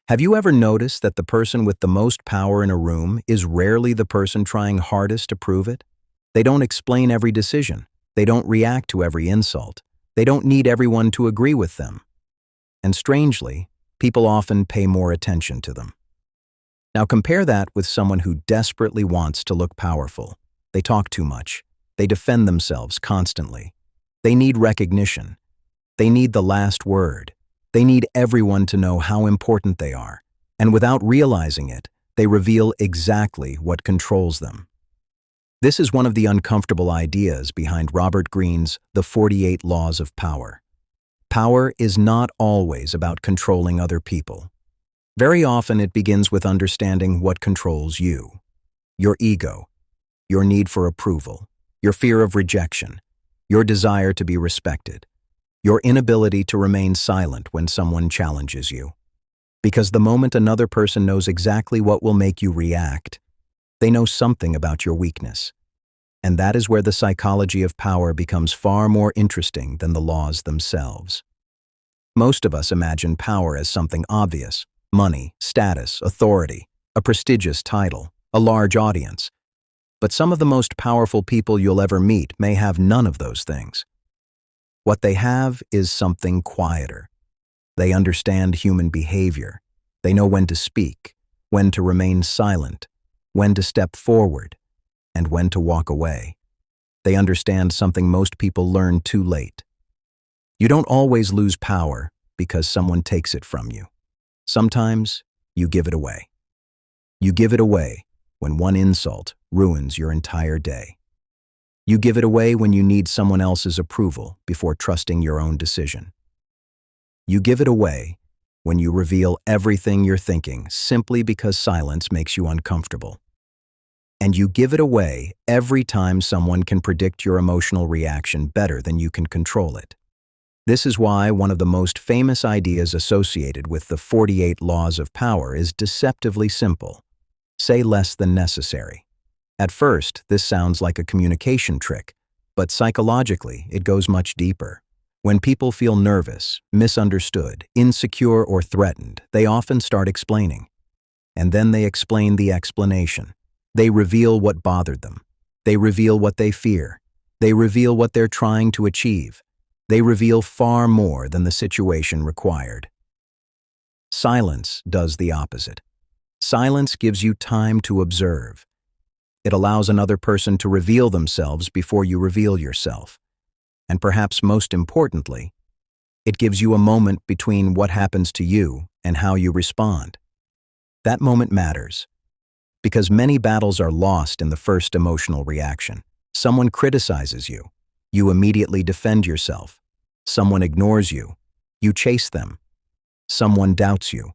Have you ever noticed that the person with the most power in a room is rarely the person trying hardest to prove it? They don't explain every decision. They don't react to every insult. They don't need everyone to agree with them. And strangely, people often pay more attention to them. Now compare that with someone who desperately wants to look powerful. They talk too much. They defend themselves constantly. They need recognition. They need the last word. They need everyone to know how important they are. And without realizing it, they reveal exactly what controls them. This is one of the uncomfortable ideas behind Robert Greene's The 48 Laws of Power. Power is not always about controlling other people. Very often it begins with understanding what controls you. Your ego, your need for approval, your fear of rejection, your desire to be respected, your inability to remain silent when someone challenges you. Because the moment another person knows exactly what will make you react, they know something about your weakness. And that is where the psychology of power becomes far more interesting than the laws themselves. Most of us imagine power as something obvious: money, status, authority, a prestigious title, a large audience. But some of the most powerful people you'll ever meet may have none of those things. What they have is something quieter. They understand human behavior. They know when to speak, when to remain silent, when to step forward, and when to walk away. They understand something most people learn too late. You don't always lose power because someone takes it from you. Sometimes you give it away. You give it away when one insult ruins your entire day. You give it away when you need someone else's approval before trusting your own decision. You give it away when you reveal everything you're thinking simply because silence makes you uncomfortable. And you give it away every time someone can predict your emotional reaction better than you can control it. This is why one of the most famous ideas associated with the 48 Laws of Power is deceptively simple. Say less than necessary. At first, this sounds like a communication trick, but psychologically, it goes much deeper. When people feel nervous, misunderstood, insecure, or threatened, they often start explaining. And then they explain the explanation. They reveal what bothered them. They reveal what they fear. They reveal what they're trying to achieve. They reveal far more than the situation required. Silence does the opposite. Silence gives you time to observe. It allows another person to reveal themselves before you reveal yourself. And perhaps most importantly, it gives you a moment between what happens to you and how you respond. That moment matters, because many battles are lost in the first emotional reaction. Someone criticizes you. You immediately defend yourself. Someone ignores you. You chase them. Someone doubts you.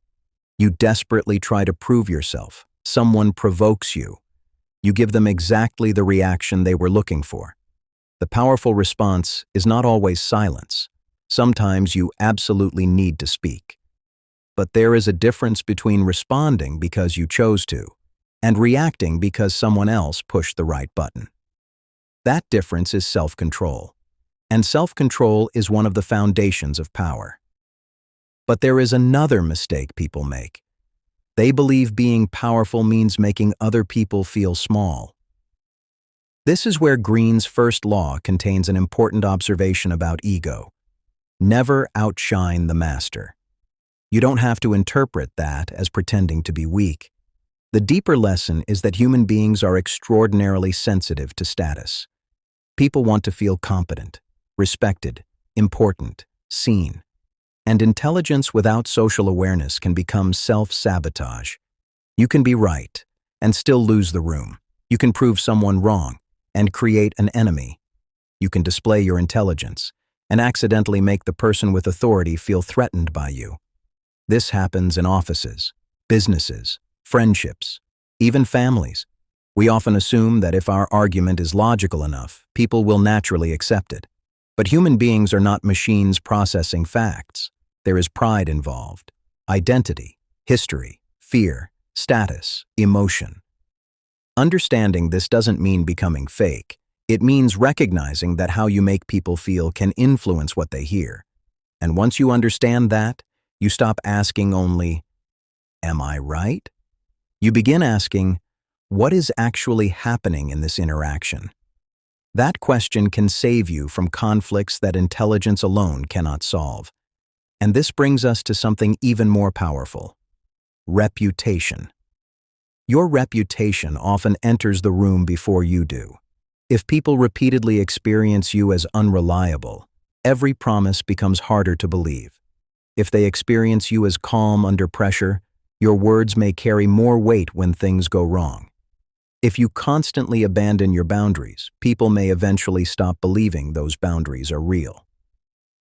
You desperately try to prove yourself. Someone provokes you. You give them exactly the reaction they were looking for. The powerful response is not always silence. Sometimes you absolutely need to speak. But there is a difference between responding because you chose to and reacting because someone else pushed the right button. That difference is self-control. And self-control is one of the foundations of power. But there is another mistake people make. They believe being powerful means making other people feel small. This is where Greene's first law contains an important observation about ego. Never outshine the master. You don't have to interpret that as pretending to be weak. The deeper lesson is that human beings are extraordinarily sensitive to status. People want to feel competent, respected, important, seen. And intelligence without social awareness can become self-sabotage. You can be right and still lose the room. You can prove someone wrong and create an enemy. You can display your intelligence and accidentally make the person with authority feel threatened by you. This happens in offices, businesses, friendships, even families. We often assume that if our argument is logical enough, people will naturally accept it. But human beings are not machines processing facts. There is pride involved, identity, history, fear, status, emotion. Understanding this doesn't mean becoming fake. It means recognizing that how you make people feel can influence what they hear. And once you understand that, you stop asking only, Am I right? You begin asking, what is actually happening in this interaction? That question can save you from conflicts that intelligence alone cannot solve. And this brings us to something even more powerful: reputation. Your reputation often enters the room before you do. If people repeatedly experience you as unreliable, every promise becomes harder to believe. If they experience you as calm under pressure, your words may carry more weight when things go wrong. If you constantly abandon your boundaries, people may eventually stop believing those boundaries are real.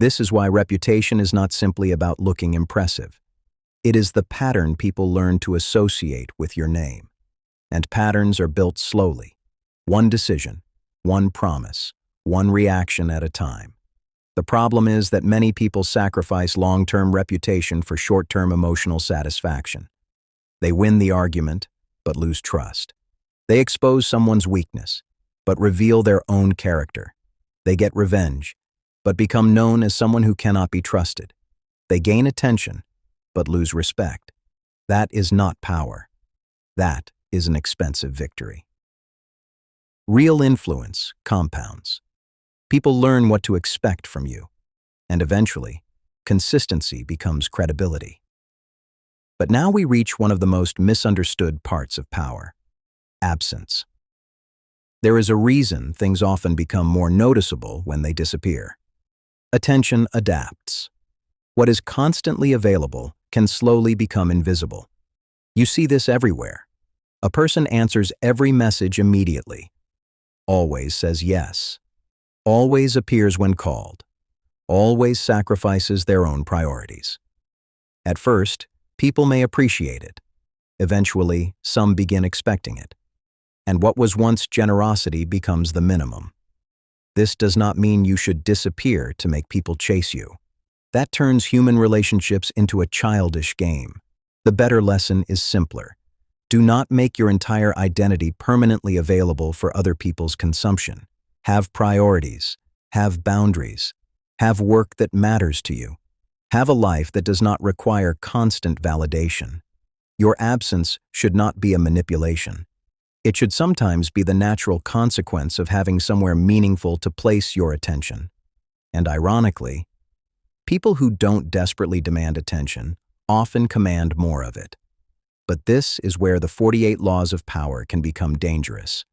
This is why reputation is not simply about looking impressive. It is the pattern people learn to associate with your name. And patterns are built slowly. One decision, one promise, one reaction at a time. The problem is that many people sacrifice long-term reputation for short-term emotional satisfaction. They win the argument, but lose trust. They expose someone's weakness, but reveal their own character. They get revenge, but become known as someone who cannot be trusted. They gain attention, but lose respect. That is not power. That is an expensive victory. Real influence compounds. People learn what to expect from you, and eventually, consistency becomes credibility. But now we reach one of the most misunderstood parts of power: absence. There is a reason things often become more noticeable when they disappear. Attention adapts. What is constantly available can slowly become invisible. You see this everywhere. A person answers every message immediately, always says yes, always appears when called, always sacrifices their own priorities. At first, people may appreciate it. Eventually, some begin expecting it. And what was once generosity becomes the minimum. This does not mean you should disappear to make people chase you. That turns human relationships into a childish game. The better lesson is simpler. Do not make your entire identity permanently available for other people's consumption. Have priorities. Have boundaries. Have work that matters to you. Have a life that does not require constant validation. Your absence should not be a manipulation. It should sometimes be the natural consequence of having somewhere meaningful to place your attention. And ironically, people who don't desperately demand attention often command more of it. But this is where the 48 laws of power can become dangerous.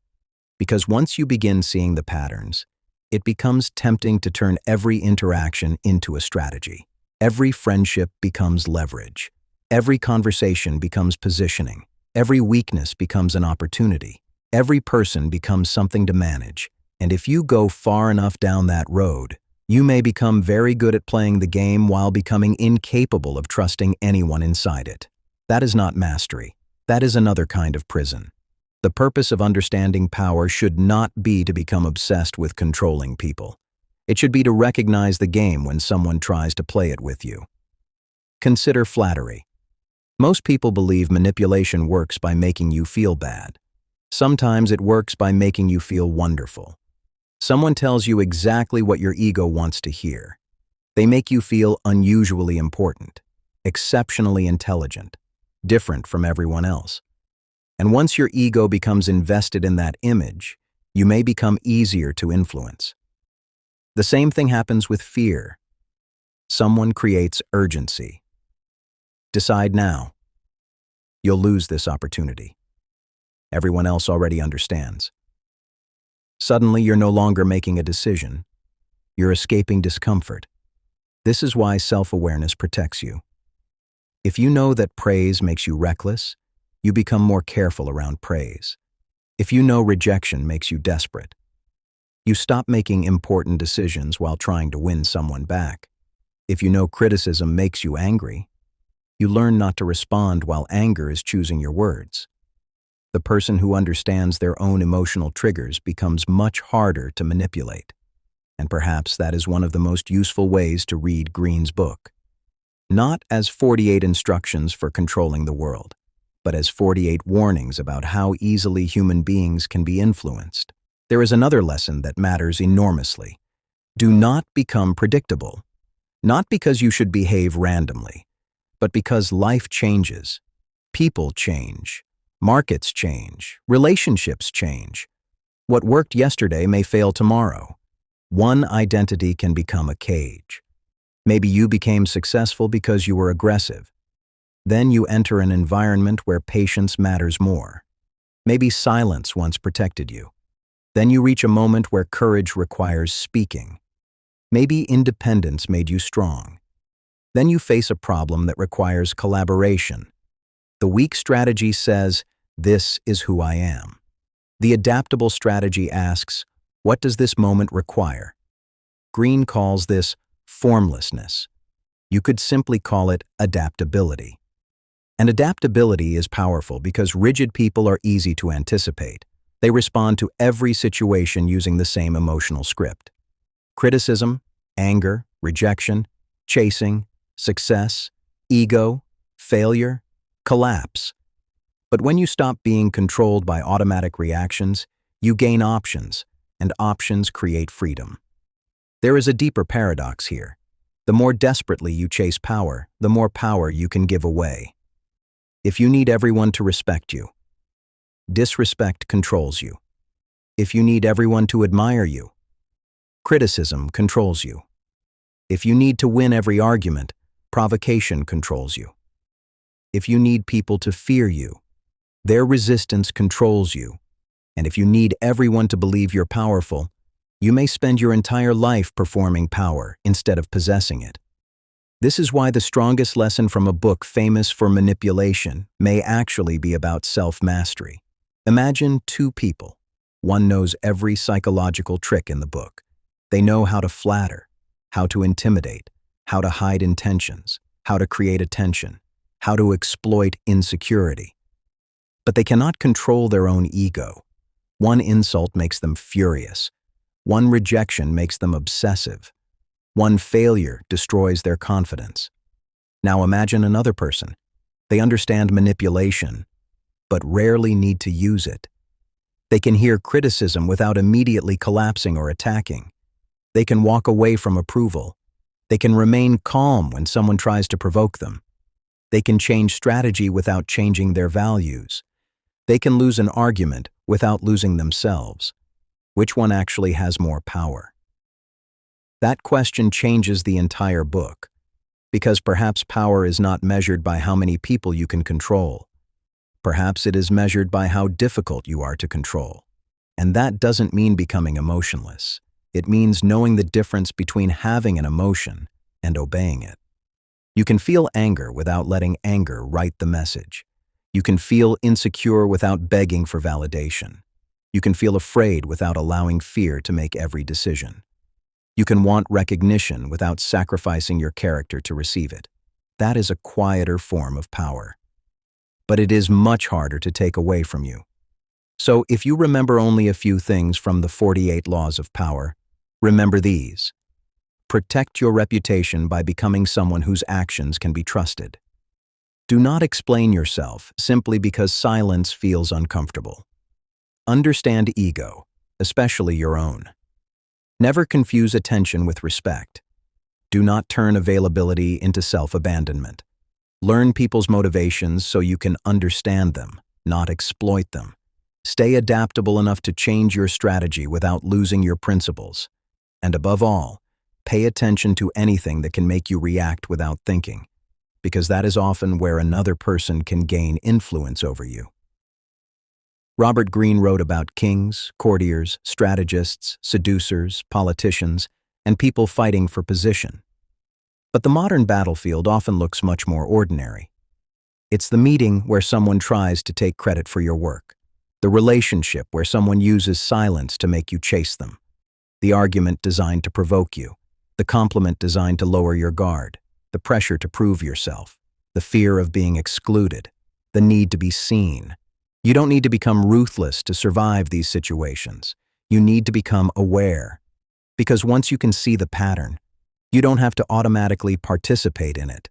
Because once you begin seeing the patterns, it becomes tempting to turn every interaction into a strategy. Every friendship becomes leverage. Every conversation becomes positioning. Every weakness becomes an opportunity. Every person becomes something to manage. And if you go far enough down that road, you may become very good at playing the game while becoming incapable of trusting anyone inside it. That is not mastery. That is another kind of prison. The purpose of understanding power should not be to become obsessed with controlling people. It should be to recognize the game when someone tries to play it with you. Consider flattery. Most people believe manipulation works by making you feel bad. Sometimes it works by making you feel wonderful. Someone tells you exactly what your ego wants to hear. They make you feel unusually important, exceptionally intelligent, different from everyone else. And once your ego becomes invested in that image, you may become easier to influence. The same thing happens with fear. Someone creates urgency. Decide now. You'll lose this opportunity. Everyone else already understands. Suddenly, you're no longer making a decision. You're escaping discomfort. This is why self-awareness protects you. If you know that praise makes you reckless, you become more careful around praise. If you know rejection makes you desperate, you stop making important decisions while trying to win someone back. If you know criticism makes you angry, you learn not to respond while anger is choosing your words. The person who understands their own emotional triggers becomes much harder to manipulate. And perhaps that is one of the most useful ways to read Greene's book. Not as 48 instructions for controlling the world, but as 48 warnings about how easily human beings can be influenced. There is another lesson that matters enormously. Do not become predictable. Not because you should behave randomly, but because life changes. People change. Markets change. Relationships change. What worked yesterday may fail tomorrow. One identity can become a cage. Maybe you became successful because you were aggressive. Then you enter an environment where patience matters more. Maybe silence once protected you. Then you reach a moment where courage requires speaking. Maybe independence made you strong. Then you face a problem that requires collaboration. The weak strategy says, "This is who I am." The adaptable strategy asks, "What does this moment require?" Greene calls this formlessness. You could simply call it adaptability. And adaptability is powerful because rigid people are easy to anticipate. They respond to every situation using the same emotional script. Criticism, anger, rejection, chasing, success, ego, failure, collapse. But when you stop being controlled by automatic reactions, you gain options, and options create freedom. There is a deeper paradox here. The more desperately you chase power, the more power you can give away. If you need everyone to respect you, disrespect controls you. If you need everyone to admire you, criticism controls you. If you need to win every argument, provocation controls you. If you need people to fear you, their resistance controls you. And if you need everyone to believe you're powerful, you may spend your entire life performing power instead of possessing it. This is why the strongest lesson from a book famous for manipulation may actually be about self-mastery. Imagine two people. One knows every psychological trick in the book. They know how to flatter, how to intimidate, how to hide intentions, how to create attention, how to exploit insecurity. But they cannot control their own ego. One insult makes them furious. One rejection makes them obsessive. One failure destroys their confidence. Now imagine another person. They understand manipulation, but rarely need to use it. They can hear criticism without immediately collapsing or attacking. They can walk away from approval. They can remain calm when someone tries to provoke them. They can change strategy without changing their values. They can lose an argument without losing themselves. Which one actually has more power? That question changes the entire book, because perhaps power is not measured by how many people you can control. Perhaps it is measured by how difficult you are to control. And that doesn't mean becoming emotionless. It means knowing the difference between having an emotion and obeying it. You can feel anger without letting anger write the message. You can feel insecure without begging for validation. You can feel afraid without allowing fear to make every decision. You can want recognition without sacrificing your character to receive it. That is a quieter form of power. But it is much harder to take away from you. So if you remember only a few things from the 48 laws of power, remember these. Protect your reputation by becoming someone whose actions can be trusted. Do not explain yourself simply because silence feels uncomfortable. Understand ego, especially your own. Never confuse attention with respect. Do not turn availability into self-abandonment. Learn people's motivations so you can understand them, not exploit them. Stay adaptable enough to change your strategy without losing your principles. And above all, pay attention to anything that can make you react without thinking, because that is often where another person can gain influence over you. Robert Greene wrote about kings, courtiers, strategists, seducers, politicians, and people fighting for position. But the modern battlefield often looks much more ordinary. It's the meeting where someone tries to take credit for your work, the relationship where someone uses silence to make you chase them, the argument designed to provoke you, the compliment designed to lower your guard, the pressure to prove yourself, the fear of being excluded, the need to be seen. You don't need to become ruthless to survive these situations. You need to become aware. Because once you can see the pattern, you don't have to automatically participate in it.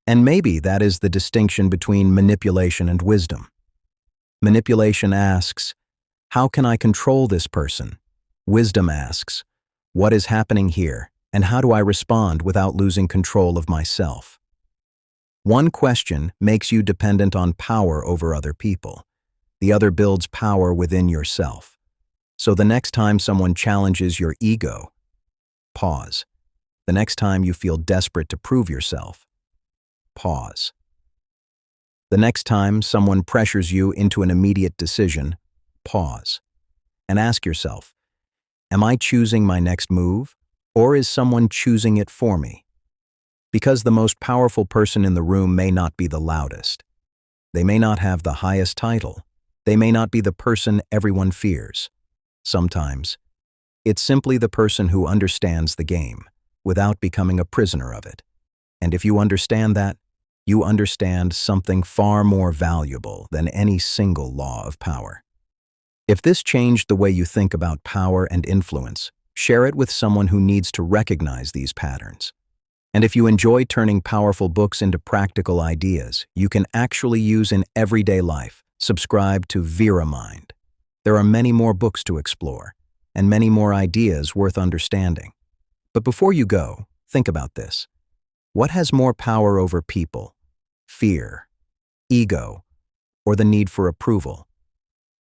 And maybe that is the distinction between manipulation and wisdom. Manipulation asks, how can I control this person? Wisdom asks, what is happening here, and how do I respond without losing control of myself? One question makes you dependent on power over other people. The other builds power within yourself. So the next time someone challenges your ego, pause. The next time you feel desperate to prove yourself, pause. The next time someone pressures you into an immediate decision, pause. And ask yourself, am I choosing my next move, or is someone choosing it for me? Because the most powerful person in the room may not be the loudest. They may not have the highest title. They may not be the person everyone fears. Sometimes, it's simply the person who understands the game, without becoming a prisoner of it. And if you understand that, you understand something far more valuable than any single law of power. If this changed the way you think about power and influence, share it with someone who needs to recognize these patterns. And if you enjoy turning powerful books into practical ideas you can actually use in everyday life, subscribe to Vera Mind. There are many more books to explore, and many more ideas worth understanding. But before you go, think about this. What has more power over people? Fear, ego, or the need for approval?